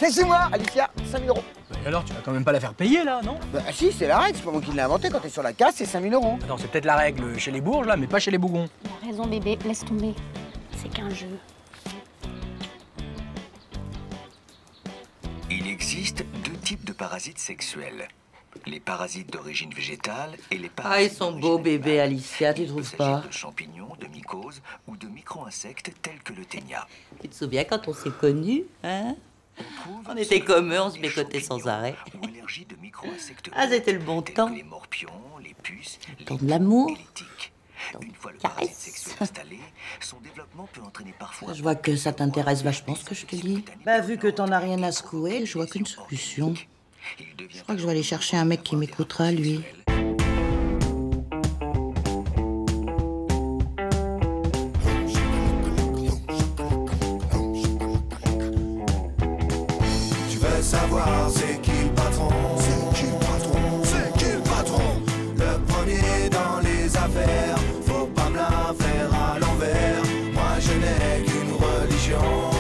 Laissez-moi, Alicia, 5000 euros. Et alors, tu vas quand même pas la faire payer, là, non? Bah si, c'est la règle, c'est pas moi qui l'ai inventé. Quand t'es sur la casse, c'est 5000 euros. Attends, c'est peut-être la règle chez les bourges, là, mais pas chez les bougons. T'as raison, bébé, laisse tomber. C'est qu'un jeu. Il existe deux types de parasites sexuels. Les parasites d'origine végétale et les parasites. Ah, ils sont beaux, bébés, Alicia, tu trouves pas? Il peut s'agir de champignons, de mycoses ou de micro-insectes tels que le ténia. Tu te souviens quand on s'est connus, hein? On était comme eux, on se bécotait sans arrêt. Ou allergies de micro-insectes. Ah, c'était le bon tels temps. que les morpions, les puces, Le temps de l'amour. et les tiques. Une fois le parasite sexuel installé, son développement peut entraîner parfois. Je vois que ça t'intéresse vachement ce que je te dis. Bah, vu que t'en as rien à secouer, je vois qu'une solution. Je crois que je vais aller chercher un mec qui m'écoutera, lui. Tu veux savoir c'est qui le patron? C'est qui le patron? C'est qui le patron? Le premier dans les affaires, faut pas me la faire à l'envers. Moi je n'ai qu'une religion,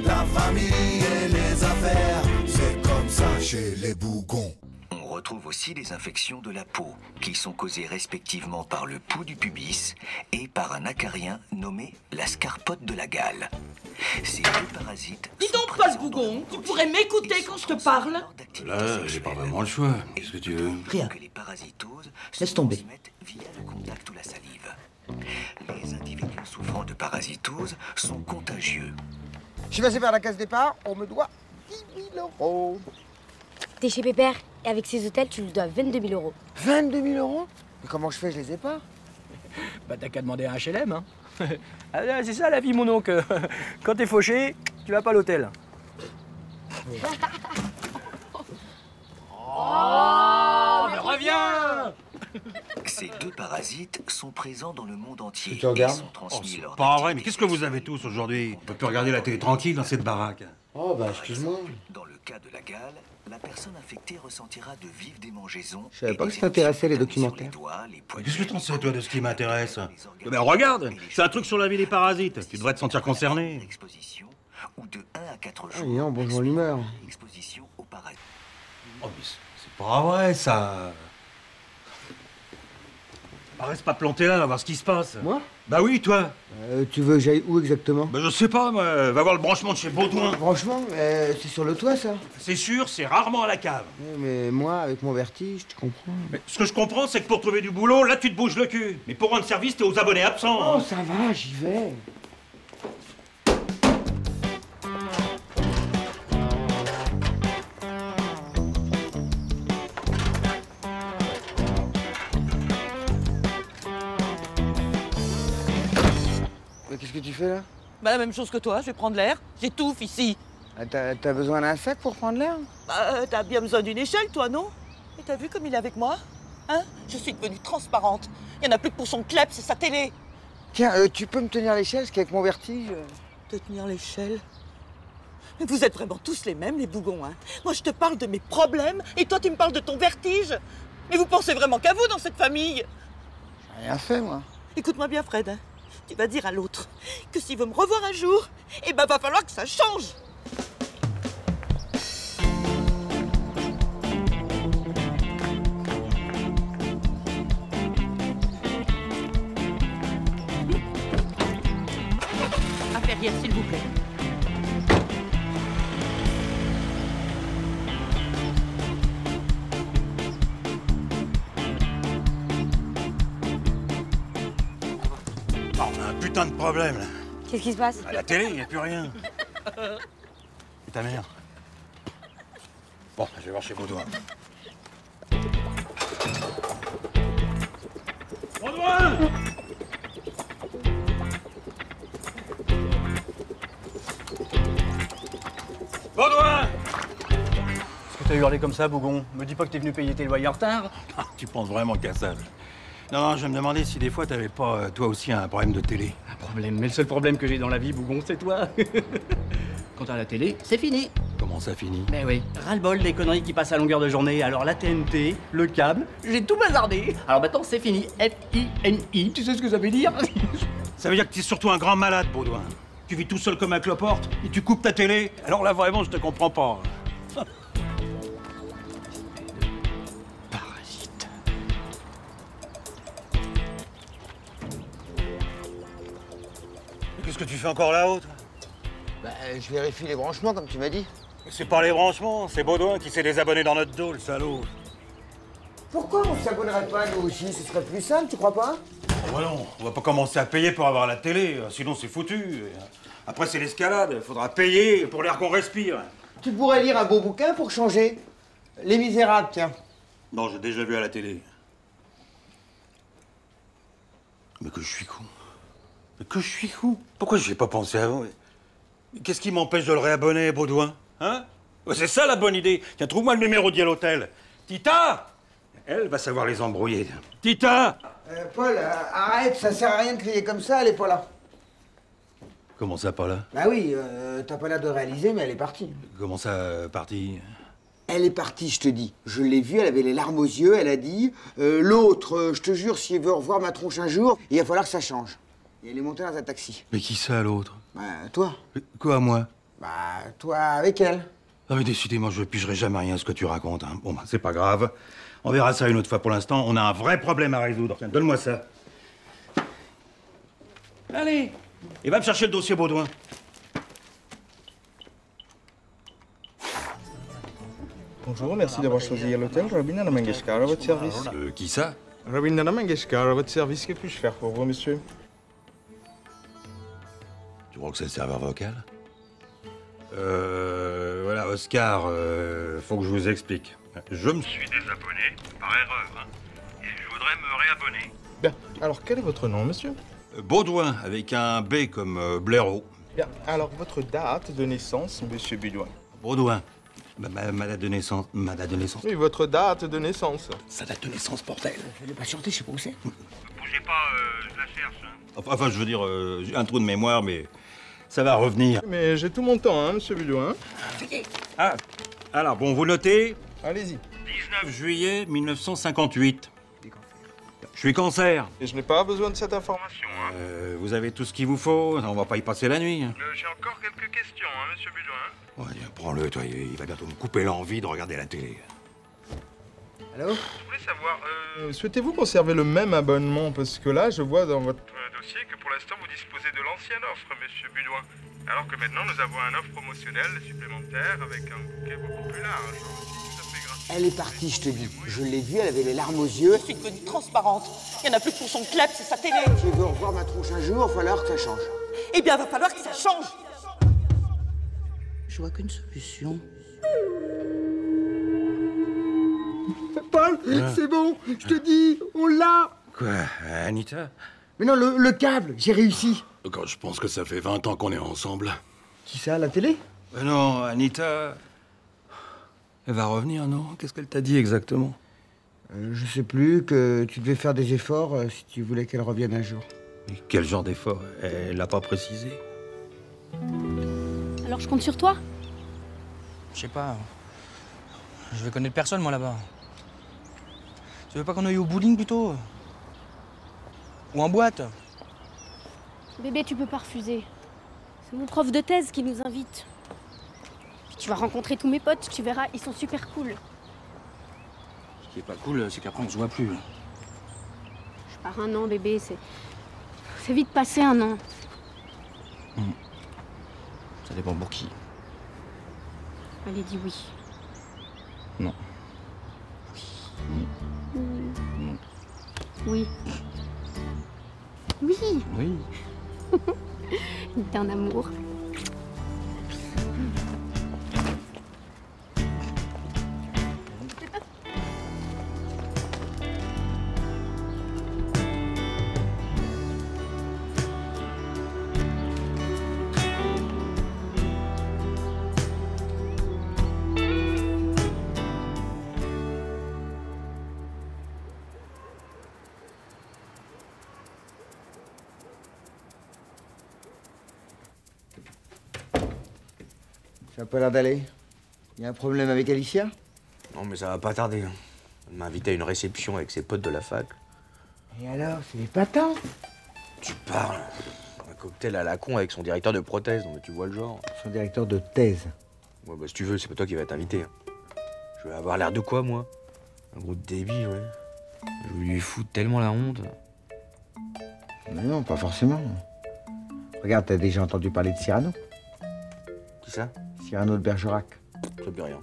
la famille et les affaires, c'est comme ça chez les bougons. On retrouve aussi des infections de la peau, qui sont causées respectivement par le pouls du pubis et par un acarien nommé la scarpote de la gale. Ces deux parasites. Dis donc, Paul Bougon, tu pourrais m'écouter quand je te parle? Là, j'ai pas vraiment le choix. Qu'est-ce que tu veux? Rien. Que les parasitoses se Laisse tomber. transmettent via le contact ou la salive. Les individus souffrant de parasitose sont contagieux. Je suis passé par la case départ, on me doit 10 000 euros. T'es chez Pépère, et avec ses hôtels, tu lui dois 22 000 euros. 22 000 euros? Mais comment je fais? Je les ai pas. Bah, t'as qu'à demander à un HLM, hein. Ah, c'est ça la vie, mon oncle. Quand t'es fauché, tu vas pas à l'hôtel. Oh, mais reviens! Ces deux parasites sont présents dans le monde entier Tu regardes? et sont transmis lors Pas vrai, mais d'activités qu'est-ce que vous avez tous aujourd'hui? On peut plus regarder la télé tranquille dans cette baraque. Oh bah excuse-moi. Dans le cas de la gale, la personne infectée ressentira de vives démangeaisons. Je savais et pas des que ça t'intéressait, les éruptions sur documentaires. doigts, les poignets, Qu'est-ce que t'en sais, toi, de ce qui m'intéresse? les organes, Ben regarde, et les c'est un truc sur la vie des parasites. Tu devrais te sentir concerné. L'exposition, ou de 1 à 4 Ah, jours. non, bonjour l'humeur. Exposition aux parasites. Oh, mais c'est pas vrai, ça. Bah, reste pas planté là, va voir ce qui se passe. Moi? Bah oui, toi. Tu veux que j'aille où exactement? Bah je sais pas, moi. Va voir le branchement de chez Baudouin. Franchement, c'est sur le toit ça. C'est sûr, c'est rarement à la cave. Ouais, mais moi, avec mon vertige, tu comprends. Mais ce que je comprends, c'est que pour trouver du boulot, là, tu te bouges le cul. Mais pour rendre service, t'es aux abonnés absents. Oh, ça va, j'y vais. Mais qu'est-ce que tu fais là? Bah, la même chose que toi, je vais prendre l'air. J'étouffe ici. Ah, t'as besoin d'un sac pour prendre l'air? Bah, t'as bien besoin d'une échelle, toi, non? Et t'as vu comme il est avec moi? Hein? Je suis devenue transparente. Il y en a plus que pour son kleps et sa télé. Tiens, tu peux me tenir l'échelle, parce qu'avec mon vertige... Te tenir l'échelle? Mais vous êtes vraiment tous les mêmes, les bougons, hein? Moi, je te parle de mes problèmes et toi, tu me parles de ton vertige. Mais vous pensez vraiment qu'à vous dans cette famille? J'ai rien fait, moi. Écoute-moi bien, Fred. Hein. Tu vas dire à l'autre que s'il veut me revoir un jour, eh ben, va falloir que ça change. Affaire, s'il vous plaît. Oh, on a un putain de problème, là. Qu'est-ce qui se passe? À la télé, il n'y a plus rien. Et ta mère? Bon, je vais voir chez Baudouin. Baudouin! Baudouin! Est-ce que t'as hurlé comme ça, Bougon? Me dis pas que t'es venu payer tes loyers en retard. Ah, tu penses vraiment qu'à ça? Non, non, je me demandais si des fois t'avais pas, toi aussi, un problème de télé. Un problème, mais le seul problème que j'ai dans la vie, Bougon, c'est toi. Quant à la télé, c'est fini. Comment ça finit? Mais oui, ras-le-bol des conneries qui passent à longueur de journée. Alors la TNT, le câble, j'ai tout bazardé. Alors maintenant, c'est fini. F-I-N-I, tu sais ce que ça veut dire? Ça veut dire que t'es surtout un grand malade, Baudouin. Tu vis tout seul comme un cloporte et tu coupes ta télé. Alors là, vraiment, je te comprends pas. Parasite. Qu'est-ce que tu fais encore là-haut, toi? Bah, je vérifie les branchements, comme tu m'as dit. C'est pas les branchements, c'est Baudouin qui s'est désabonné dans notre dos, le salaud. Pourquoi on s'abonnerait pas, nous aussi? Ce serait plus simple, tu crois pas? Oh bah non, on va pas commencer à payer pour avoir la télé, sinon c'est foutu. Après, c'est l'escalade, il faudra payer pour l'air qu'on respire. Tu pourrais lire un beau bouquin pour changer. Les Misérables, tiens. Non, j'ai déjà vu à la télé. Mais que je suis con. Mais que je suis con. Pourquoi j'y ai pas pensé avant? Qu'est-ce qui m'empêche de le réabonner, Baudouin? Hein? Ouais, c'est ça la bonne idée. Tiens, trouve-moi le numéro d'Yel Hôtel. Tita! Elle va savoir les embrouiller. Tita! Paul, arrête, ça sert à rien de crier comme ça, elle est pas là. Comment ça, pas là? Bah oui, t'as pas l'air de réaliser, mais elle est partie. Comment ça, parti? Elle est partie, je te dis. Je l'ai vue, elle avait les larmes aux yeux, elle a dit l'autre, je te jure, s'il veut revoir ma tronche un jour, il va falloir que ça change. Et elle est montée dans un taxi. Mais qui ça, l'autre? Bah, toi. Quoi, moi? Bah, toi avec elle. Ah mais décidément, je pigerai jamais rien à ce que tu racontes. Hein. Bon, bah, c'est pas grave. On verra ça une autre fois. Pour l'instant, on a un vrai problème à résoudre. Tiens, donne-moi ça. Allez, et va me chercher le dossier Baudouin. Bonjour, merci d'avoir choisi l'hôtel Rabindranath Mangeshkar à votre service. Qui ça? Rabindranath Mangeshkar à votre service, que puis-je faire pour vous, monsieur? Tu crois que c'est le serveur vocal? Voilà, Oscar, faut que je vous explique. Je me suis désabonné par erreur, hein, et je voudrais me réabonner. Bien, alors quel est votre nom, monsieur? Baudouin, avec un B comme blaireau. Bien, alors votre date de naissance, monsieur Baudouin? Baudouin. Ma date de naissance. Ma date de naissance. Oui, votre date de naissance. Sa date de naissance, bordel. Je l'ai pas chanté, je sais pas où c'est. Bougez pas, je la cherche. Hein. Enfin, je veux dire, j'ai un trou de mémoire, mais ça va revenir. Mais j'ai tout mon temps, hein, monsieur Baudouin. Ah, alors, bon, vous notez? Allez-y. 19 juillet 1958. Je suis cancer. Et je n'ai pas besoin de cette information. Hein. Vous avez tout ce qu'il vous faut, on va pas y passer la nuit. Hein. J'ai encore quelques questions, hein, monsieur Baudouin. Ouais, prends-le, toi, il va bientôt me couper l'envie de regarder la télé. Allô? Je voulais savoir, souhaitez-vous conserver le même abonnement? Parce que là, je vois dans votre dossier que pour l'instant, vous disposez de l'ancienne offre, monsieur Baudouin. Alors que maintenant, nous avons une offre promotionnelle supplémentaire avec un bouquet beaucoup plus large. Tout à fait gratuit. Elle est partie, je te dis. Je l'ai vue, elle avait les larmes aux yeux. Je suis devenue transparente. Il n'y en a plus que pour son club, c'est sa télé. Si elle veut revoir ma tronche un jour, il va falloir que ça change. Eh bien, il va falloir que ça change. Je vois qu'une solution. Paul, c'est bon, je te dis, on l'a. Quoi, Anita? Mais non, le câble, j'ai réussi. Quand je pense que ça fait 20 ans qu'on est ensemble. Qui ça, la télé? Non, Anita... Elle va revenir, non? Qu'est-ce qu'elle t'a dit exactement? Je sais plus, que tu devais faire des efforts si tu voulais qu'elle revienne un jour. Mais quel genre d'effort? Elle l'a pas précisé. Alors je compte sur toi? Je sais pas. Je vais connaître personne, moi, là-bas. Tu veux pas qu'on aille au bowling, plutôt? Ou en boîte? Bébé, tu peux pas refuser. C'est mon prof de thèse qui nous invite. Puis tu vas rencontrer tous mes potes, tu verras, ils sont super cool. Ce qui est pas cool, c'est qu'après, on se voit plus. Je pars 1 an, bébé, c'est vite passé 1 an. Ça dépend pour qui. Allez, dis oui. Non. Oui. Oui. Oui. D'un amour. Ça n'a pas l'air d'aller. Il y a un problème avec Alicia? Non, mais ça va pas tarder. Elle m'a invité à une réception avec ses potes de la fac. Et alors, c'est les patins? Tu parles. cocktail à la con avec son directeur de prothèse, non mais tu vois le genre. Son directeur de thèse. Ouais, bah si tu veux, c'est pas toi qui vas t'inviter. Hein. Je vais avoir l'air de quoi, moi? Un gros débile, ouais. Je vais lui foutre tellement la honte. Mais non, pas forcément. Regarde, t'as déjà entendu parler de Cyrano? Qui ça? Cyrano de Bergerac. Ça me dit rien.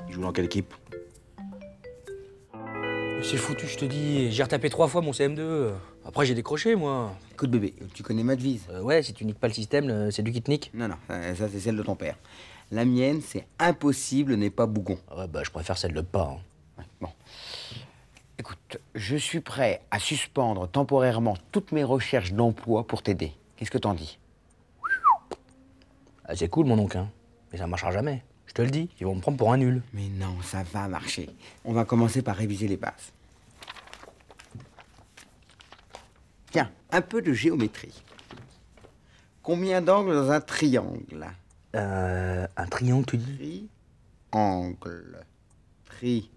Il joue dans quelle équipe? C'est foutu, je te dis. J'ai retapé 3 fois mon CM2. Après, j'ai décroché, moi. Écoute, bébé, tu connais ma devise? Ouais, si tu niques pas le système, c'est lui qui te nique. Non, non, ça c'est celle de ton père. La mienne, c'est impossible n'est pas bougon. Ah ouais, bah je préfère celle de pas. Hein. Ouais, bon. Écoute, je suis prêt à suspendre temporairement toutes mes recherches d'emploi pour t'aider. Qu'est-ce que t'en dis? Ah, c'est cool, mon oncle, hein. Mais ça marchera jamais. Je te le dis, ils vont me prendre pour un nul. Mais non, ça va marcher. On va commencer par réviser les bases. Tiens, un peu de géométrie. Combien d'angles dans un triangle? Un triangle, tu dis? Triangle. Tri,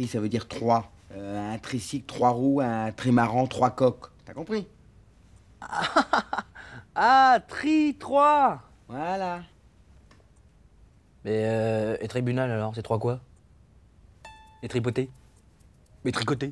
ça veut dire 3. Un tricycle, 3 roues, un trimaran, 3 coques. T'as compris? Ah, 3. Voilà. Mais, et tribunal, alors, c'est 3 quoi? Et tripoté? Mais tricoté?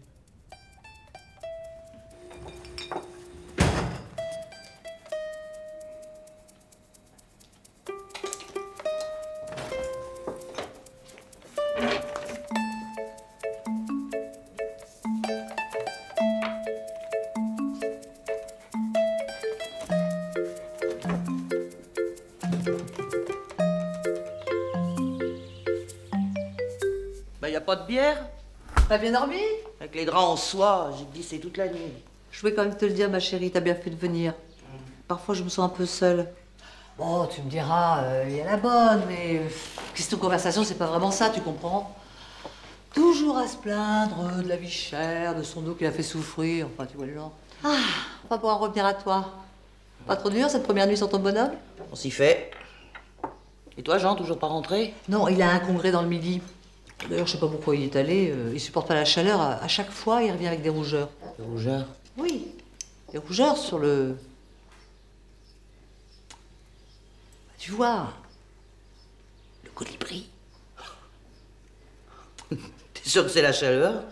Bah, y a pas de bière? T'as bien dormi? Avec les draps en soie, j'ai glissé toute la nuit. Je voulais quand même te le dire, ma chérie, t'as bien fait de venir. Parfois, je me sens un peu seule. Bon, tu me diras, il y a la bonne, mais question de conversation, c'est pas vraiment ça, tu comprends? Toujours à se plaindre de la vie chère, de son eau qui l'a fait souffrir, enfin, tu vois le genre. Ah, on va pouvoir en revenir à toi. Pas trop dur, cette première nuit sans ton bonhomme? On s'y fait. Et toi, Jean, toujours pas rentré? Non, il a un congrès dans le midi. D'ailleurs, je sais pas pourquoi il est allé. Il supporte pas la chaleur. À chaque fois, il revient avec des rougeurs. Des rougeurs? Oui, des rougeurs sur le... Tu vois, le colibri. T'es sûr que c'est la chaleur?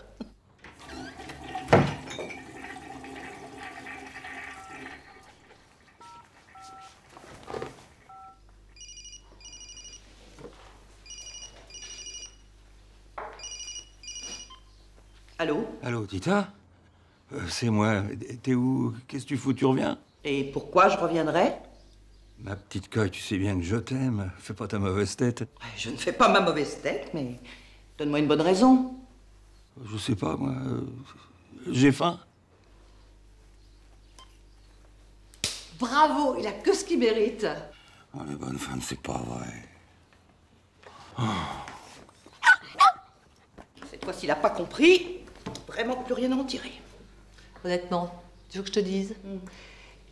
Allô? Allô, Tita? C'est moi. T'es où? Qu'est-ce que tu fous? Tu reviens? Et pourquoi je reviendrai? Ma petite coque, tu sais bien que je t'aime. Fais pas ta mauvaise tête. Je ne fais pas ma mauvaise tête, mais donne-moi une bonne raison. Je sais pas, moi. J'ai faim. Bravo, il a que ce qu'il mérite. Oh, les bonnes femmes, c'est pas vrai. Cette fois-ci, il n'a pas compris. Vraiment plus rien à en tirer. Honnêtement, tu veux que je te dise?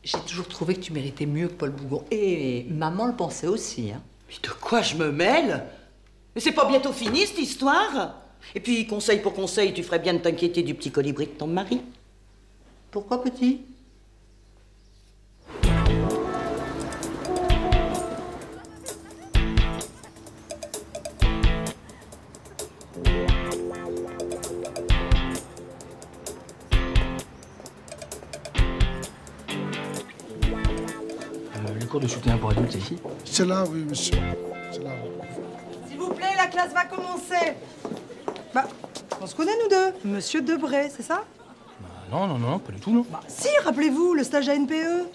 J'ai toujours trouvé que tu méritais mieux que Paul Bougon. Et maman le pensait aussi, hein. Mais de quoi je me mêle? Mais c'est pas bientôt fini, cette histoire? Et puis, conseil pour conseil, tu ferais bien de t'inquiéter du petit colibri de ton mari. Pourquoi, petit? Les cours de soutien pour adultes, c'est ici? C'est là, oui, monsieur. C'est là. S'il vous plaît, la classe va commencer. Bah, on se connaît, nous deux. Monsieur Debray, c'est ça? Non, pas du tout, non. Bah, si, rappelez-vous, le stage à NPE.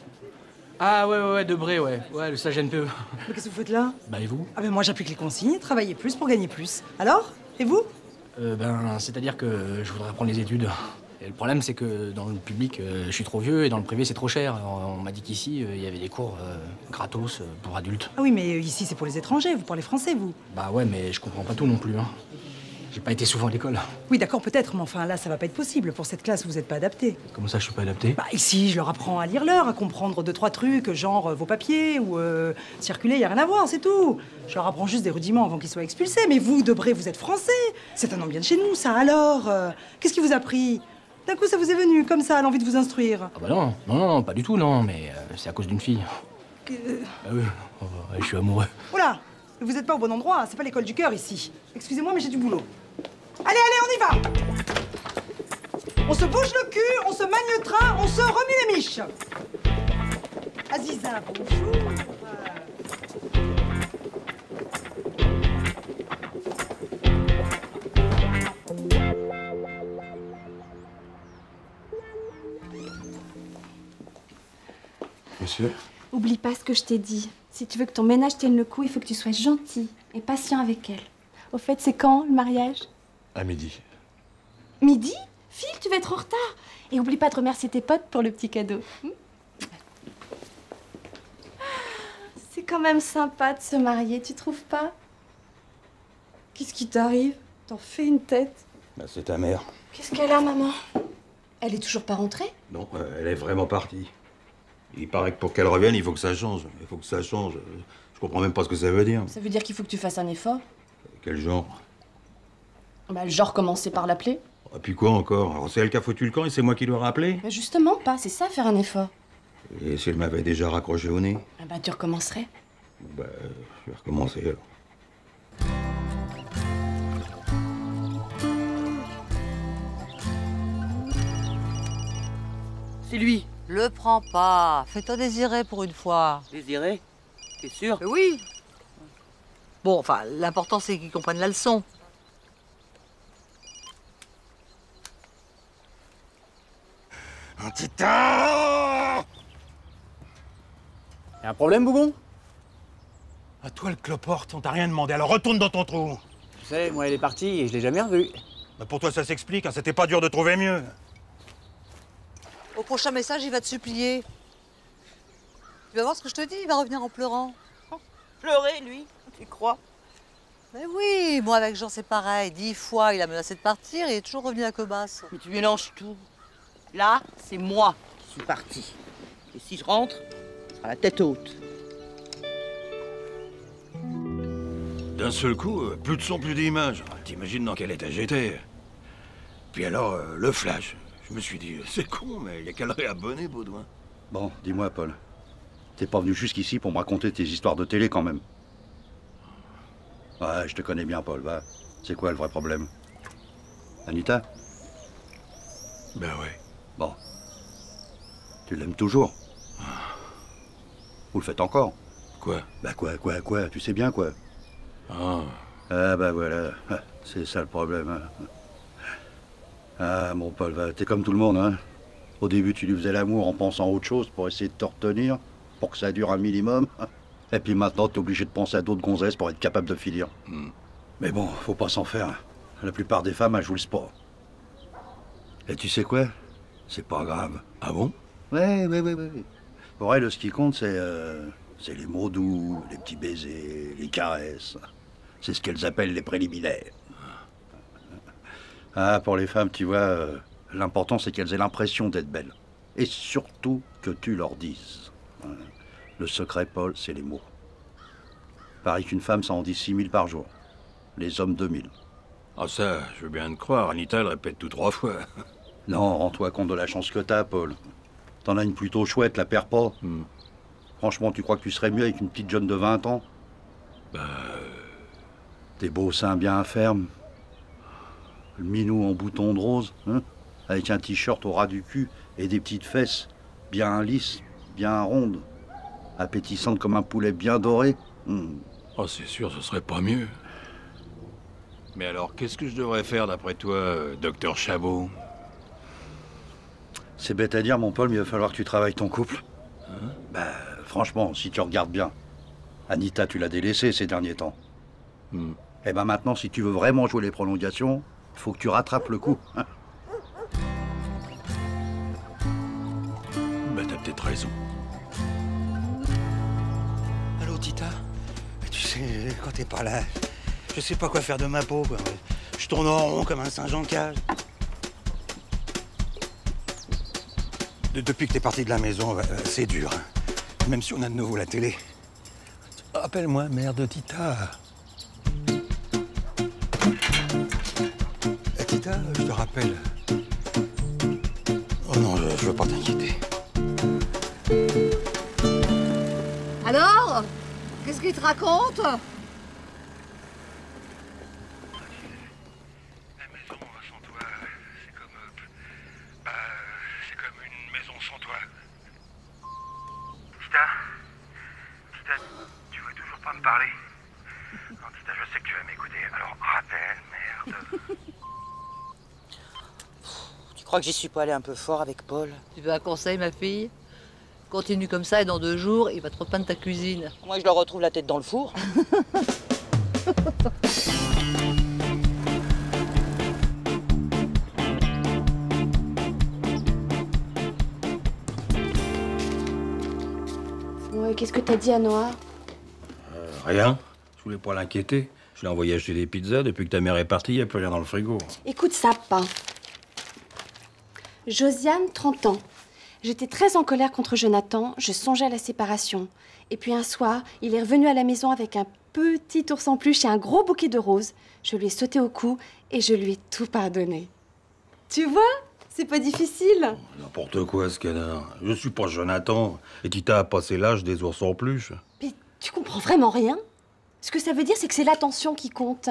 Ah ouais, Debré, ouais. Ouais, le stage NPE. Mais qu'est-ce que vous faites là? Bah, et vous? Ah ben moi, j'applique les consignes, travailler plus pour gagner plus. Alors? Et vous? C'est-à-dire que je voudrais reprendre les études. Et le problème, c'est que dans le public, je suis trop vieux et dans le privé, c'est trop cher. Alors, on m'a dit qu'ici, il y avait des cours gratos pour adultes. Ah oui, mais ici, c'est pour les étrangers. Vous parlez français, vous? Bah ouais, mais je comprends pas tout non plus, hein. J'ai pas été souvent à l'école. Oui, d'accord, peut-être, mais enfin, là, ça va pas être possible. Pour cette classe, vous êtes pas adapté. Comment ça, je suis pas adapté? Bah, ici, je leur apprends à lire l'heure, à comprendre 2-3 trucs, genre vos papiers ou circuler, y a rien à voir, c'est tout. Je leur apprends juste des rudiments avant qu'ils soient expulsés. Mais vous, Debré, vous êtes français. C'est un nom bien de chez nous, ça, alors. Qu'est-ce qui vous a pris? D'un coup, ça vous est venu, comme ça, l'envie de vous instruire. Ah bah non, non, pas du tout, non, mais c'est à cause d'une fille. Ah oui, je suis amoureux. Oula, vous êtes pas au bon endroit, c'est pas l'école du cœur ici. Excusez-moi, mais j'ai du boulot. Allez, on y va! On se bouge le cul, on se magne le train, on se remue les miches. Aziza, bonjour. Monsieur? Oublie pas ce que je t'ai dit. Si tu veux que ton ménage tienne le coup, il faut que tu sois gentil et patient avec elle. Au fait, c'est quand, le mariage? À midi. Midi? Phil, tu vas être en retard. Et oublie pas de remercier tes potes pour le petit cadeau. C'est quand même sympa de se marier, tu trouves pas? Qu'est-ce qui t'arrive? T'en fais une tête. Bah, c'est ta mère. Qu'est-ce qu'elle a, maman? Elle est toujours pas rentrée? Non, elle est vraiment partie. Il paraît que pour qu'elle revienne, il faut que ça change. Il faut que ça change. Je comprends même pas ce que ça veut dire. Ça veut dire qu'il faut que tu fasses un effort? Quel genre? Bah, le genre commencer par l'appeler. Et puis quoi encore? Alors c'est elle qui a foutu le camp et c'est moi qui dois rappeler? Bah justement pas, c'est ça, faire un effort. Et si elle m'avait déjà raccroché au nez? Ah bah tu recommencerais. Bah, je vais recommencer alors. C'est lui. Le prends pas. Fais-toi désirer pour une fois. Désiré? T'es sûr? Mais oui. Bon, enfin, l'important c'est qu'ils comprennent la leçon. Un titan! Y'a un problème, Bougon? À toi le cloporte, on t'a rien demandé, alors retourne dans ton trou. Tu sais, moi elle est partie et je l'ai jamais revue. Bah pour toi ça s'explique, hein, c'était pas dur de trouver mieux. Au prochain message, il va te supplier. Tu vas voir ce que je te dis, il va revenir en pleurant. Pleurer, lui? Tu crois? Mais oui, moi avec Jean c'est pareil. 10 fois il a menacé de partir et il est toujours revenu à queue basse. Mais tu mélanges tout. Là, c'est moi qui suis partie. Et si je rentre, ce sera la tête haute. D'un seul coup, plus de son, plus d'image. T'imagines dans quel état j'étais. Puis alors, le flash. Je me suis dit, c'est con, mais il y a qu'à le réabonner, Baudouin. Bon, dis-moi, Paul. T'es pas venu jusqu'ici pour me raconter tes histoires de télé, quand même. Ouais, je te connais bien, Paul, va. C'est quoi le vrai problème? Anita? Ben ouais. Bon. Tu l'aimes toujours? Vous le faites encore? Quoi? Bah quoi? Tu sais bien quoi? Ah. Ah bah voilà, c'est ça le problème. Hein. Ah mon Paul, va, t'es comme tout le monde, hein. Au début tu lui faisais l'amour en pensant à autre chose pour essayer de te retenir, pour que ça dure un minimum. Et puis maintenant t'es obligé de penser à d'autres gonzesses pour être capable de finir. Mais bon, faut pas s'en faire. La plupart des femmes, elles jouent le sport. Et tu sais quoi? C'est pas grave. Ah bon? Ouais. Pour elle, ce qui compte, c'est les mots doux, les petits baisers, les caresses. C'est ce qu'elles appellent les préliminaires. Ah, pour les femmes, tu vois, l'important, c'est qu'elles aient l'impression d'être belles. Et surtout que tu leur dises. Le secret, Paul, c'est les mots. Pareil qu'une femme, ça en dit 6000 par jour. Les hommes, 2000. Ah ça, je veux bien te croire. Anita, elle répète tout 3 fois. Non, rends-toi compte de la chance que t'as, Paul. T'en as une plutôt chouette, la perds pas. Franchement, tu crois que tu serais mieux avec une petite jeune de 20 ans? Tes beaux seins bien fermes. Le minou en bouton de rose, hein, avec un t-shirt au ras du cul et des petites fesses bien lisses, bien rondes, appétissantes comme un poulet bien doré. Oh, c'est sûr, ce serait pas mieux. Mais alors, qu'est-ce que je devrais faire d'après toi, docteur Chabot? C'est bête à dire, mon Paul, mais il va falloir que tu travailles ton couple. Bah, franchement, si tu regardes bien, Anita, tu l'as délaissée ces derniers temps. Et ben maintenant, si tu veux vraiment jouer les prolongations, il faut que tu rattrapes le coup. Hein. Bah, t'as peut-être raison. Allô, Tita? Tu sais, quand t'es pas là, je sais pas quoi faire de ma peau, quoi. Je tourne en rond comme un Saint-Jean-Cage. Depuis que t'es parti de la maison, c'est dur. Hein. Même si on a de nouveau la télé. Appelle-moi, mère de Tita. Tita, je te rappelle. veux pas t'inquiéter. Alors, qu'est-ce qu'il te raconte? Tita, tu veux toujours pas me parler? Non, Tita, je sais que tu vas m'écouter, alors rappelle, merde. Tu crois que j'y suis pas allé un peu fort avec Paul? Tu veux un conseil, ma fille? Continue comme ça et dans 2 jours, il va te repeindre ta cuisine. Moi, je le retrouve la tête dans le four. Ouais, qu'est-ce que t'as dit à Noah? Rien. Je voulais pas l'inquiéter. Je l'ai envoyé acheter des pizzas. Depuis que ta mère est partie, il n'y a plus rien dans le frigo. Écoute ça, pas. Josiane, 30 ans. J'étais très en colère contre Jonathan, je songeais à la séparation. Et puis un soir, il est revenu à la maison avec un petit ours en peluche et un gros bouquet de roses. Je lui ai sauté au cou et je lui ai tout pardonné. Tu vois? C'est pas difficile. N'importe quoi, ce canard. Je suis pas Jonathan. Et Tita a passé l'âge des ours en peluche. Mais tu comprends vraiment rien? Ce que ça veut dire, c'est que c'est l'attention qui compte.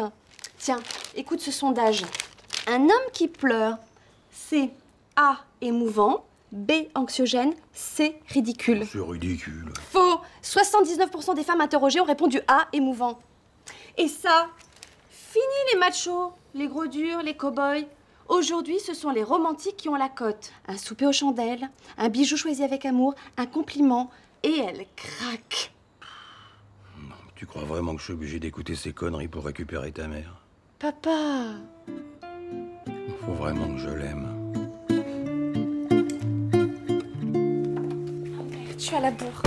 Tiens, écoute ce sondage. Un homme qui pleure, c'est A, émouvant, B, anxiogène, C, ridicule. C'est ridicule. Faux! 79% des femmes interrogées ont répondu A, émouvant. Et ça, fini les machos, les gros durs, les cow-boys. Aujourd'hui, ce sont les romantiques qui ont la cote. Un souper aux chandelles, un bijou choisi avec amour, un compliment, et elle craque. Tu crois vraiment que je suis obligé d'écouter ces conneries pour récupérer ta mère? Papa! Faut vraiment que je l'aime. Je suis à la bourre.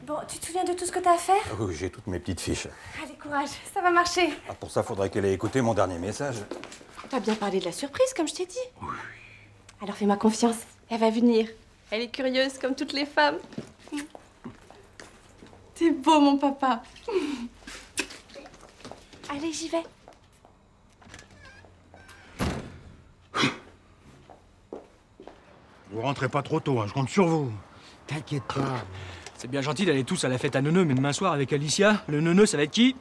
Bon, tu te souviens de tout ce que t'as à faire? Ah oui, j'ai toutes mes petites fiches. Allez, courage, ça va marcher. Ah, pour ça, faudrait qu'elle ait écouté mon dernier message. T'as bien parlé de la surprise, comme je t'ai dit. Oui. Alors fais-moi confiance, elle va venir. Elle est curieuse, comme toutes les femmes. T'es beau, mon papa. Allez, j'y vais. Vous rentrez pas trop tôt, hein, je compte sur vous. T'inquiète pas. C'est bien gentil d'aller tous à la fête à Neuneu, mais demain soir avec Alicia, le Neuneu, ça va être qui?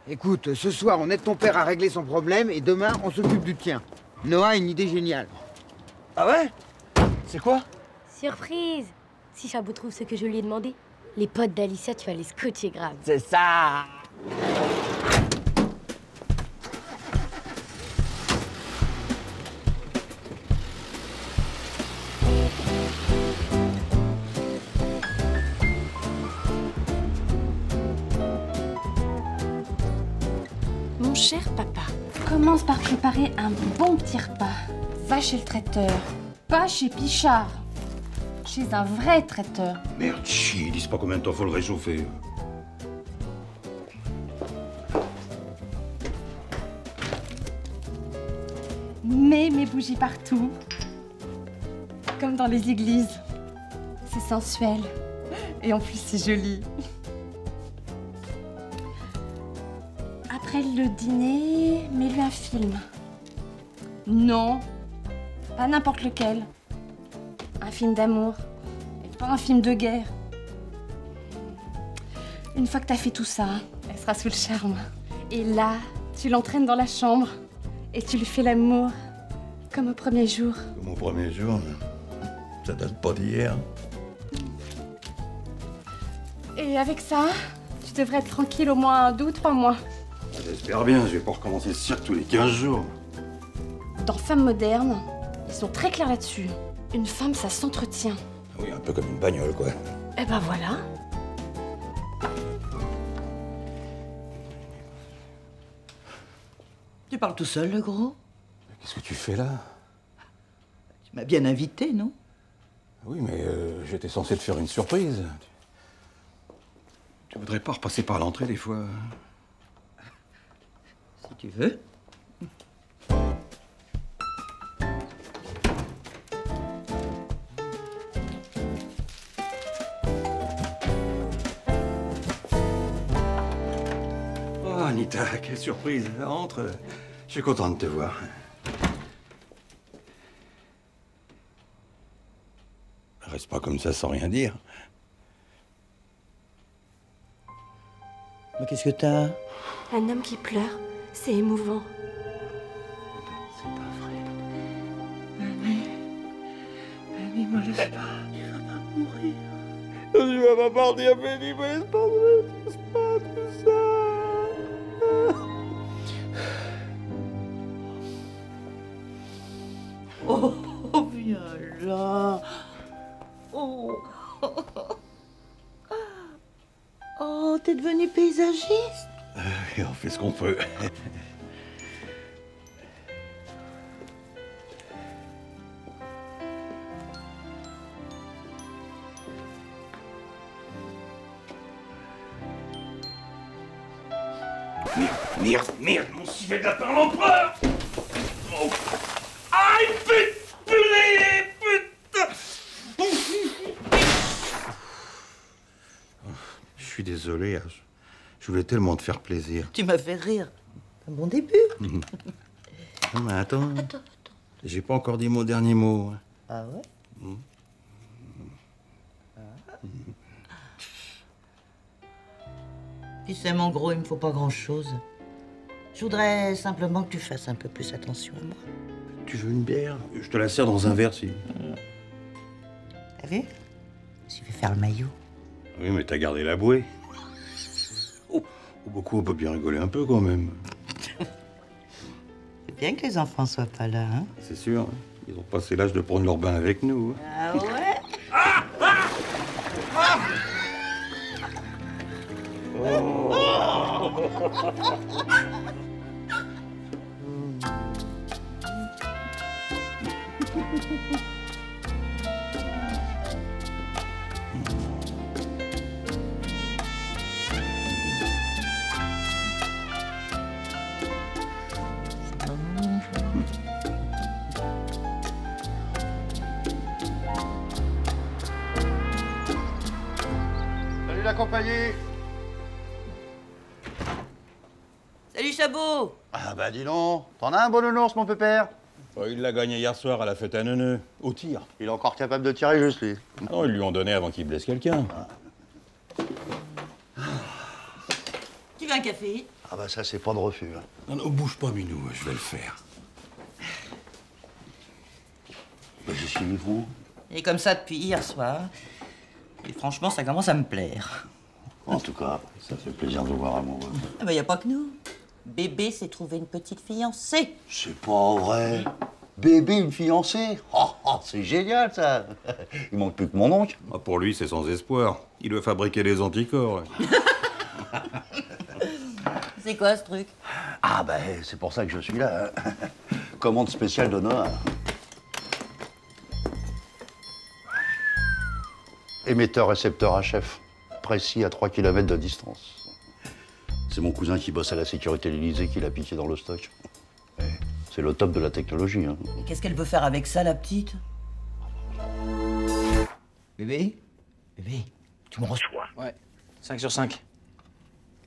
Écoute, ce soir, on aide ton père à régler son problème et demain, on s'occupe du tien. Noah a une idée géniale. Ah ouais? C'est quoi? Surprise! Si Chabot trouve ce que je lui ai demandé, les potes d'Alicia, tu vas les scotcher grave. C'est ça! Mon cher papa, commence par préparer un bon petit repas. Va chez le traiteur, pas chez Pichard. Chez un vrai traiteur. Merde, chier, ils disent pas combien de temps faut le réchauffer. Mets mes bougies partout. Comme dans les églises. C'est sensuel. Et en plus, c'est joli. Après le dîner, mets-lui un film. Non, pas n'importe lequel. Un film d'amour, et pas un film de guerre. Une fois que t'as fait tout ça, elle sera sous le charme. Et là, tu l'entraînes dans la chambre et tu lui fais l'amour comme au premier jour. Comme au premier jour, ça date pas d'hier. Et avec ça, tu devrais être tranquille au moins 2 ou 3 mois. J'espère bien, je vais pas recommencer le cirque tous les 15 jours. Dans Femmes modernes, ils sont très clairs là-dessus. Une femme, ça s'entretient. Oui, un peu comme une bagnole, quoi. Eh ben voilà. Tu parles tout seul, le gros? Qu'est-ce que tu fais là? Tu m'as bien invité, non? Oui, mais j'étais censé te faire une surprise. Tu voudrais pas repasser par l'entrée des fois? Si tu veux. Oh, Anita, quelle surprise. Entre. Je suis content de te voir. reste pas comme ça sans rien dire. Mais qu'est-ce que t'as? Un homme qui pleure, c'est émouvant. Fanny, me laisse pas. Tu vas pas mourir. Tu vas pas partir, Fanny, me laisse pas tout ça. Oh, viens là. Oh. Oh, t'es devenu paysagiste? Et on fait ce qu'on peut. Merde, mon civet de lapin l'empereur! Oh. Aïe, putain! Je suis désolé, je voulais tellement te faire plaisir. Tu m'as fait rire. Un bon début. Non, mais attends. J'ai pas encore dit mon dernier mot. Ah ouais? Tu sais, mon gros, il me faut pas grand-chose. Je voudrais simplement que tu fasses un peu plus attention à moi. Tu veux une bière? Je te la sers dans un verre, si. T'as vu? Je vais faire le maillot. Oui, mais t'as gardé la bouée. Oh, beaucoup, on peut bien rigoler un peu, quand même. C'est bien que les enfants soient pas là, hein? C'est sûr, hein. Ils ont passé l'âge de prendre leur bain avec nous. Ah ouais? Salut la compagnie. Salut Chabot! Ah bah dis donc, t'en as un bon nounours, mon pépère? Il l'a gagné hier soir à la fête à Neuneu, au tir. Il est encore capable de tirer juste, lui. Non, ils lui ont donné avant qu'il blesse quelqu'un. Tu veux un café? Ah bah ça, c'est pas de refus. Hein. Non, bouge pas, Minou, je vais le faire. Bah, je suis vous. Et comme ça depuis hier soir. Et franchement, ça commence à me plaire. En tout cas, ça fait plaisir de vous voir amoureux. Ah bah y a pas que nous. Bébé s'est trouvé une petite fiancée. C'est pas vrai. Bébé, une fiancée? Oh, c'est génial, ça. Il manque plus que mon oncle. Ah, pour lui, c'est sans espoir. Il doit fabriquer les anticorps. C'est quoi ce truc? Ah bah, c'est pour ça que je suis là. Hein. Commande spéciale de Noah. Émetteur-récepteur HF. Précis à 3 km de distance. C'est mon cousin qui bosse à la sécurité de l'Élysée qui l'a piqué dans le stock. C'est le top de la technologie. Hein. Et qu'est-ce qu'elle veut faire avec ça, la petite? Bébé? Bébé, tu me reçois? Ouais, 5 sur 5.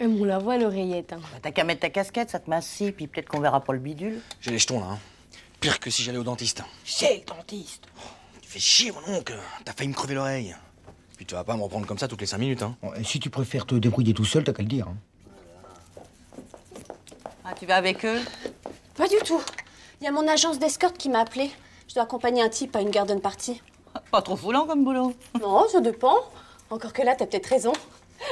On la voit à l'oreillette. Hein. Bah, t'as qu'à mettre ta casquette, ça te massie, puis peut-être qu'on verra pas le bidule. J'ai les jetons là. Hein. Pire que si j'allais au dentiste. Chez le dentiste? Tu fais chier, mon oncle. T'as failli me crever l'oreille. Puis tu vas pas me reprendre comme ça toutes les 5 minutes. Hein. Bon, et si tu préfères te débrouiller tout seul, t'as qu'à le dire. Hein. Ah, tu vas avec eux? Pas du tout. Il y a mon agence d'escorte qui m'a appelé. Je dois accompagner un type à une garden party. Pas trop foulant comme boulot. Non, ça dépend. Encore que là, t'as peut-être raison.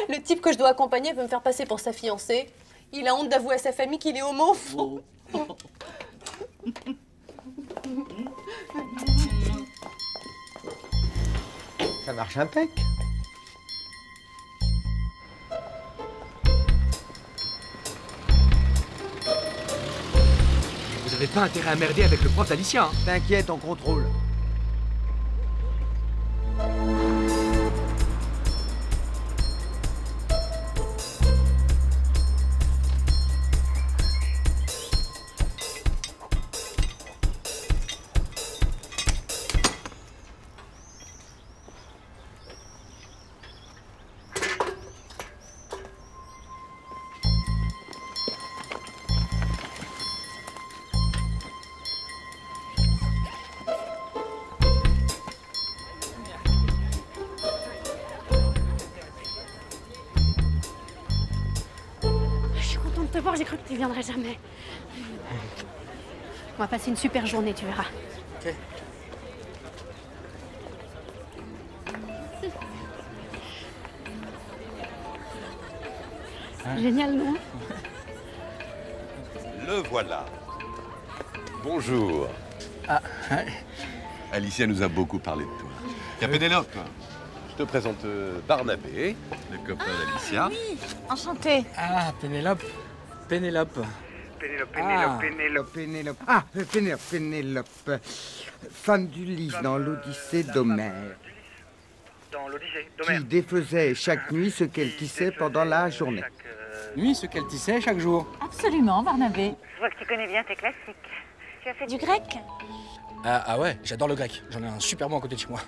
Le type que je dois accompagner veut me faire passer pour sa fiancée. Il a honte d'avouer à sa famille qu'il est homo. Oh. Ça marche impec. Vous avez pas intérêt à merder avec le prof d'Alicia. Hein. T'inquiète, on contrôle. te voir, j'ai cru que tu viendrais jamais. On va passer une super journée, tu verras. Ok. Génial, non? Le voilà. Bonjour. Ah, ouais. Alicia nous a beaucoup parlé de toi. Il y a Pénélope. Je te présente Barnabé, le copain d'Alicia. Oui, enchanté. Ah, Pénélope. Pénélope. Pénélope. Ah, Pénélope. Femme d'Ulysse dans l'Odyssée d'Homère. Dans l'Odyssée d'Homère. Qui défaisait chaque nuit ce qu'elle tissait pendant la journée. Nuit, ce qu'elle tissait chaque jour. Absolument, Barnabé. Je vois que tu connais bien tes classiques. Tu as fait du grec? Ah ouais, j'adore le grec. J'en ai un super bon à côté de chez moi.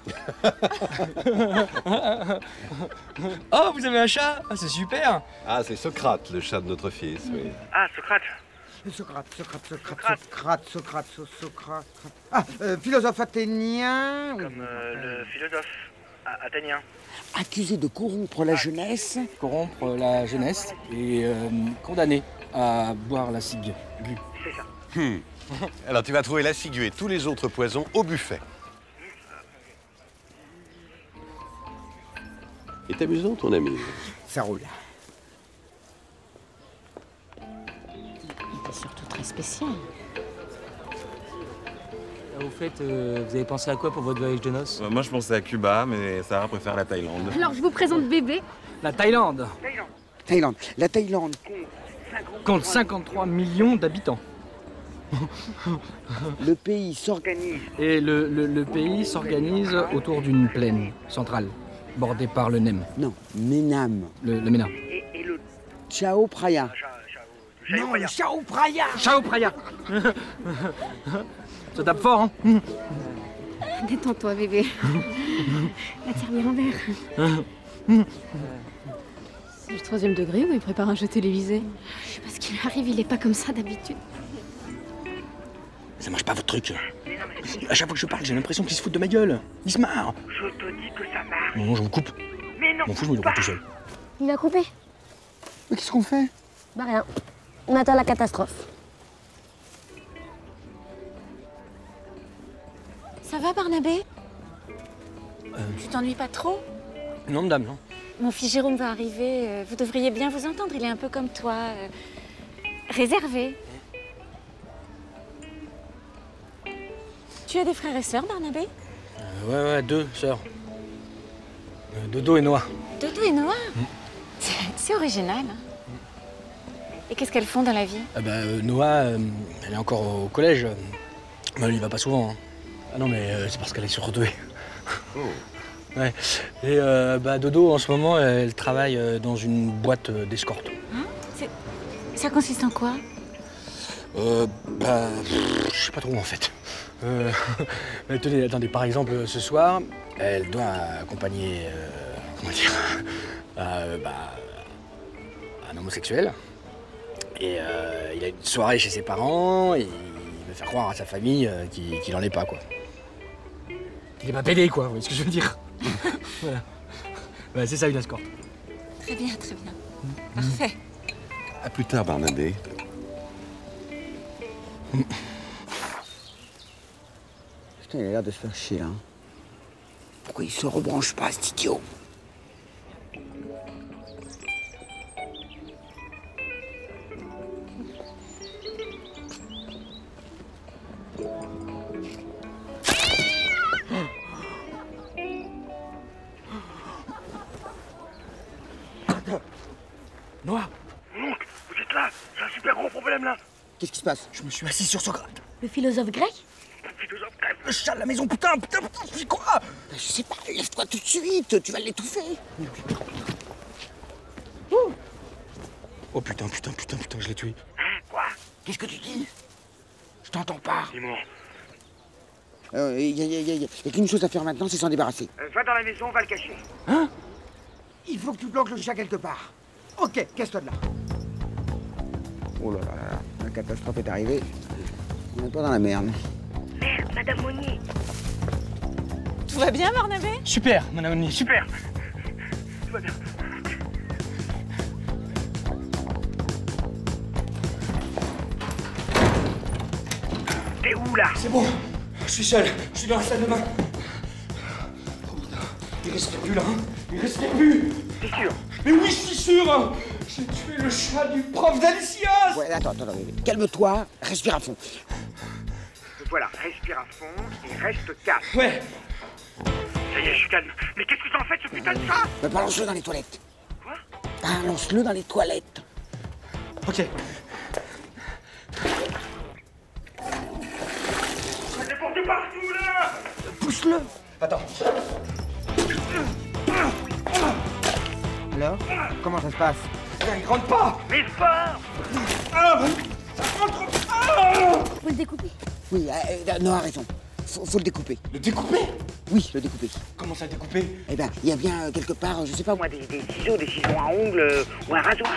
Oh, vous avez un chat? Ah, c'est super. Ah, c'est Socrate, le chat de notre fils, oui. Ah, Socrate. Socrate. Ah, philosophe athénien. Comme le philosophe athénien. Accusé de corrompre la jeunesse. Corrompre la jeunesse et condamné à boire la cigue. C'est ça. Alors tu vas trouver la ciguë et tous les autres poisons au buffet. Il est amusant ton ami. Ça roule. Il était surtout très spécial. Au fait, vous avez pensé à quoi pour votre voyage de noces? Moi, je pensais à Cuba, mais Sarah préfère la Thaïlande. Alors, je vous présente bébé. La Thaïlande. La Thaïlande. Compte 53 millions d'habitants. Le pays s'organise. Et le pays s'organise autour d'une plaine centrale, bordée par le Nem. Non, Ménam. Le Ménam. Et le Chao Phraya. Non, le Chao Phraya. Chao Phraya. Ça tape fort, hein? Détends-toi, bébé. La tire bien l'envers. C'est le 3e degré ou il prépare un jeu télévisé? Je sais pas ce qui lui arrive, il est pas comme ça d'habitude. Ça marche pas votre truc. À chaque fois que je parle, j'ai l'impression qu'il se fout de ma gueule. Il se marre. Je te dis que ça marche. Non, je vous coupe. Mais non. M'en fous, je me le coupe tout seul. Il a coupé. Mais qu'est-ce qu'on fait? Bah rien. On attend la catastrophe. Ça va, Barnabé? Tu t'ennuies pas trop? Non, madame, non. Mon fils Jérôme va arriver. Vous devriez bien vous entendre. Il est un peu comme toi. Réservé. Tu as des frères et sœurs, Barnabé? Ouais, 2 sœurs. Dodo et Noah. Dodo et Noah? C'est original. Hein. Et qu'est-ce qu'elles font dans la vie? Noah, elle est encore au collège. Mais elle y va pas souvent. Hein. Ah non, mais c'est parce qu'elle est surdouée. Oh. Ouais. Et Dodo, en ce moment, elle travaille dans une boîte d'escorte. Hein? Ça consiste en quoi? Je sais pas trop en fait. Tenez, attendez, par exemple, ce soir, elle doit accompagner, comment dire, un homosexuel. Et il a une soirée chez ses parents et il veut faire croire à sa famille qu'il en est pas, quoi. Il est pas pédé, quoi, vous voyez ce que je veux dire? Voilà. Ouais, c'est ça, une escorte. Très bien. Parfait. À plus tard, Barnabé. Putain, il a l'air de se faire chier, hein. Pourquoi il se rebranche pas, cet idiot? Noah! Oncle, vous êtes là? J'ai un super gros problème là. Qu'est-ce qui se passe? Je me suis assis sur Socrate. Le philosophe grec? Le chat de la maison, putain, c'est quoi? Je sais pas, lève-toi tout de suite, tu vas l'étouffer. Oh putain, je l'ai tué. Quoi? Qu'est-ce que tu dis? Je t'entends pas. Dis-moi. Il y a qu'une chose à faire maintenant, c'est s'en débarrasser. Va dans la maison, on va le cacher. Hein? Il faut que tu planques le chat quelque part. Ok, casse-toi de là. Oh là là, la catastrophe est arrivée. On n'est pas dans la merde. Merde, Madame Monnier. Tout va bien, Barnabé? Super, Madame Monnier, super. Tout va bien. T'es où là? C'est bon, je suis seul, je suis dans la salle de bain. Oh putain, il respire plus là, hein. Il respire plus. T'es sûr? Mais oui, je suis sûr hein. J'ai tué le chat du prof d'Alicia. Ouais, attends, calme-toi, respire à fond. Voilà, respire à fond et reste calme. Ouais. Ça y est, je suis calme. Mais qu'est-ce que t'en fais de ce putain de chat? Bah, balance-le dans les toilettes. Quoi? Balance-le dans les toilettes. Ok. Ça déporte partout là! Pousse-le. Attends. Alors, comment ça se passe? Il rentre pas. Mais fort! Ah, ça rentre pas. Faut le découper. Oui, Noah a raison. Faut le découper. Le découper? Oui, le découper. Comment ça le découper? Eh ben, il y a bien quelque part, je sais pas Moi, des ciseaux à ongles ou un rasoir.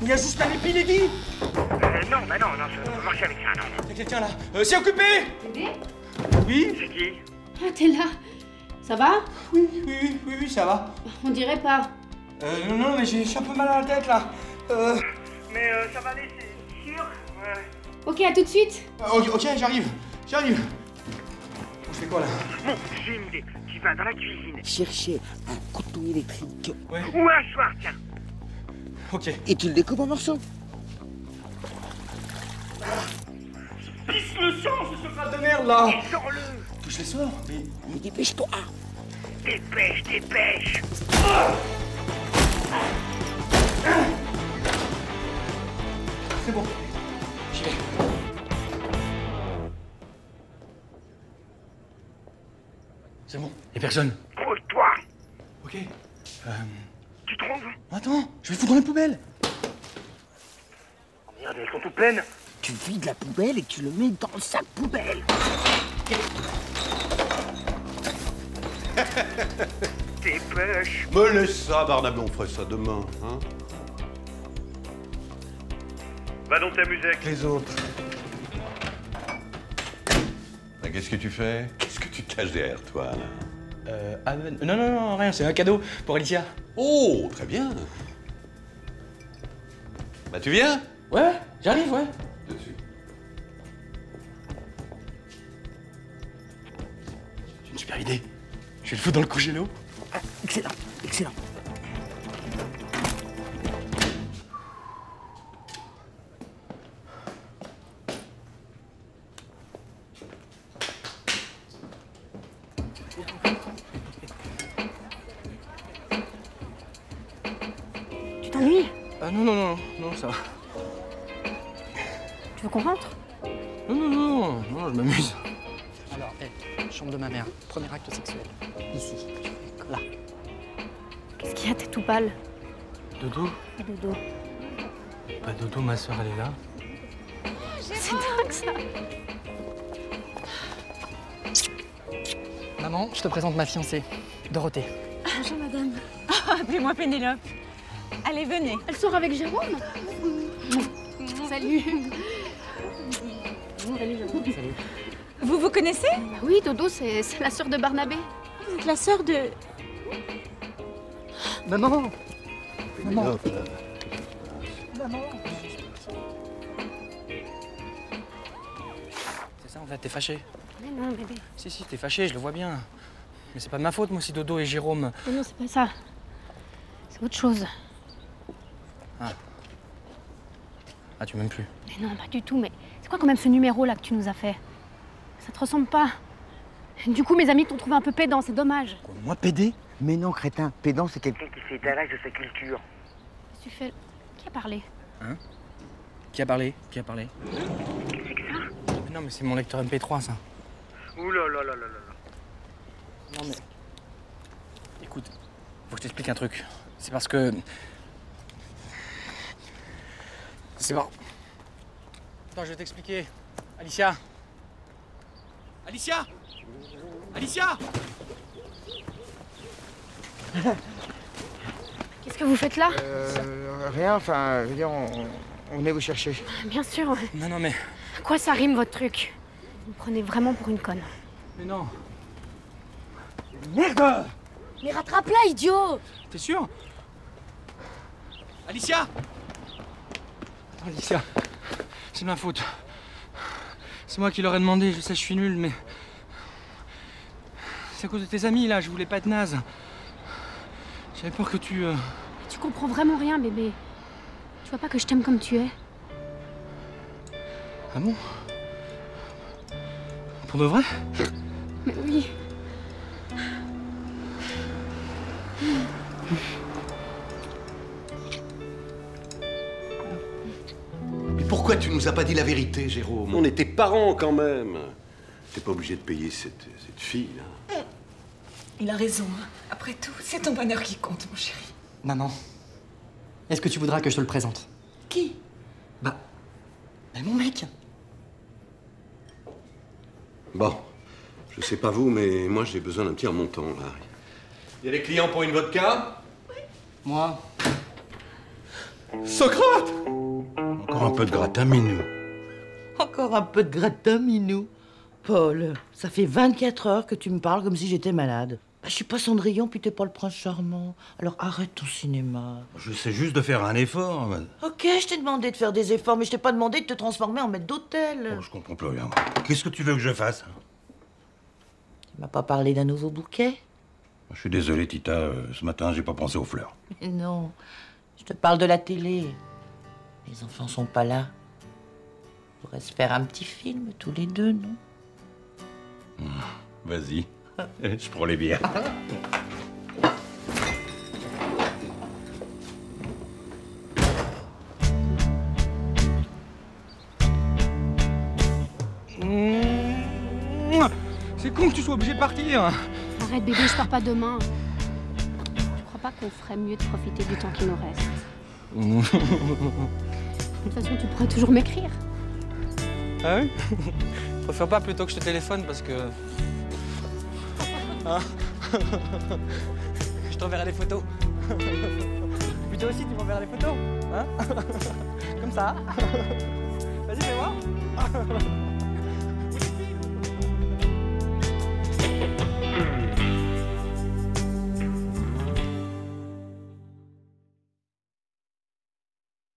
Il y a juste un épilédie. Non, bah non, je peux marcher avec ça, non. T'inquiète, tiens là. C'est occupé. Bébé? Oui? C'est qui? Ah, t'es là. Ça va? Oui, ça va. On dirait pas. Non, mais j'ai un peu mal à la tête là. Mais ça va aller, c'est sûr? Ouais. Ok, à tout de suite. Ok, j'arrive. Je fais quoi là? Bon, j'ai une idée. Tu vas dans la cuisine. Chercher un couteau électrique. Ouais. Ou un soir, tiens. Ok. Et tu le découpes en morceaux. Pisse le sang, ce sera de merde là. Sors-le. Je les sors. Mais dépêche-toi. Dépêche. C'est bon. J'y vais. C'est bon, y'a personne. Trouve-toi. Ok. Tu trouves? Attends, je vais foutre dans les poubelles. Oh merde, elles sont toutes pleines. Tu vides la poubelle et tu le mets dans le sac poubelle. Dépêche. Me laisse ça, Barnabé, on ferait ça demain, hein? Va donc t'amuser avec Les autres. Ben, qu'est-ce que tu fais? Qu'est-ce que tu te caches derrière toi, là? Non, rien, c'est un cadeau pour Alicia. Oh, très bien. Bah, tu viens? Ouais, j'arrive, ouais. Dessus. J'ai une super idée. Je vais le foutre dans le congélo. Ah, excellent. Tu t'ennuies? Non, ça va. Tu veux qu'on rentre? Non, je m'amuse. Alors, chambre de ma mère, premier acte sexuel. Ici, là. Qu'est-ce qu'il y a? T'es tout pâle. Dodo? Pas Dodo. Pas Dodo, ma soeur, elle est là. C'est dingue ça. Maman, je te présente ma fiancée, Dorothée. Bonjour madame. Appelez-moi Pénélope. Allez, venez. Elle sort avec Jérôme? Salut. Salut Jérôme. Salut. Vous vous connaissez? Oui, Dodo, c'est la sœur de Barnabé. Vous êtes la sœur de... Maman. Pénélope, là. C'est ça, en fait, t'es fâché. Mais non, bébé. Si, t'es fâché, je le vois bien. Mais c'est pas de ma faute, moi, si Dodo et Jérôme... Mais non, c'est pas ça. C'est autre chose. Ah, tu m'aimes plus. Mais non, pas du tout. Mais c'est quoi quand même ce numéro-là que tu nous as fait? Ça te ressemble pas. Du coup, mes amis t'ont trouvé un peu pédant, c'est dommage. Quoi, moi, pédé? Mais non, crétin, pédant, c'est quelqu'un Quelqu'un qui fait étalage de sa culture. Qu'est-ce que tu fais? Qui a parlé? Hein? Qui a parlé? C'est que ça? Mais non, mais c'est mon lecteur MP3, ça. Ouh là là là là là. Non, mais... Écoute, faut que je t'explique un truc. C'est parce que... C'est bon. Attends, je vais t'expliquer. Alicia! Alicia! Qu'est-ce que vous faites là? Rien, enfin, je veux dire, on est vous chercher. Bien sûr. Non, mais... À quoi ça rime, votre truc? Vous me prenez vraiment pour une conne. Mais non. Merde! Mais rattrape-la, idiot! T'es sûr? Alicia! Attends, Alicia. C'est de ma faute. C'est moi qui leur ai demandé, je sais, je suis nul, mais... C'est à cause de tes amis, là, je voulais pas être naze. J'avais peur que tu... Tu comprends vraiment rien, bébé. Tu vois pas que je t'aime comme tu es? Ah bon? Pour de vrai? Mais oui. Mais pourquoi tu nous as pas dit la vérité, Jérôme? On était parents quand même. T'es pas obligé de payer cette fille, là. Il a raison. Hein. Après tout, c'est ton bonheur qui compte, mon chéri. Maman, est-ce que tu voudras que je te le présente? Qui? Bah, mon mec. Bon, je sais pas vous, mais moi j'ai besoin d'un petit remontant, là. Il y a des clients pour une vodka? Oui. Moi. Socrate! Encore un peu de gratin minou. Encore un peu de gratin, Minou. Paul, ça fait 24 heures que tu me parles comme si j'étais malade. Bah, je suis pas Cendrillon, puis t'es pas le prince charmant. Alors arrête ton cinéma. Je sais juste de faire un effort. Ok, je t'ai demandé de faire des efforts, mais je t'ai pas demandé de te transformer en maître d'hôtel. Oh, je comprends plus rien. Qu'est-ce que tu veux que je fasse? Tu m'as pas parlé d'un nouveau bouquet? Je suis désolé, Tita. Ce matin, j'ai pas pensé aux fleurs. Mais non, je te parle de la télé. Les enfants sont pas là. On pourrait se faire un petit film, tous les deux, non? Vas-y. Je prends les bières. C'est con que tu sois obligé de partir. Arrête, bébé, je pars pas demain. Tu crois pas qu'on ferait mieux de profiter du temps qui nous reste? De toute façon, tu pourrais toujours m'écrire. Ah oui? Je préfère pas plutôt que je te téléphone parce que... Hein? Je t'enverrai les photos. Puis toi aussi, tu m'enverras les photos. Hein? Comme ça. Vas-y, fais voir.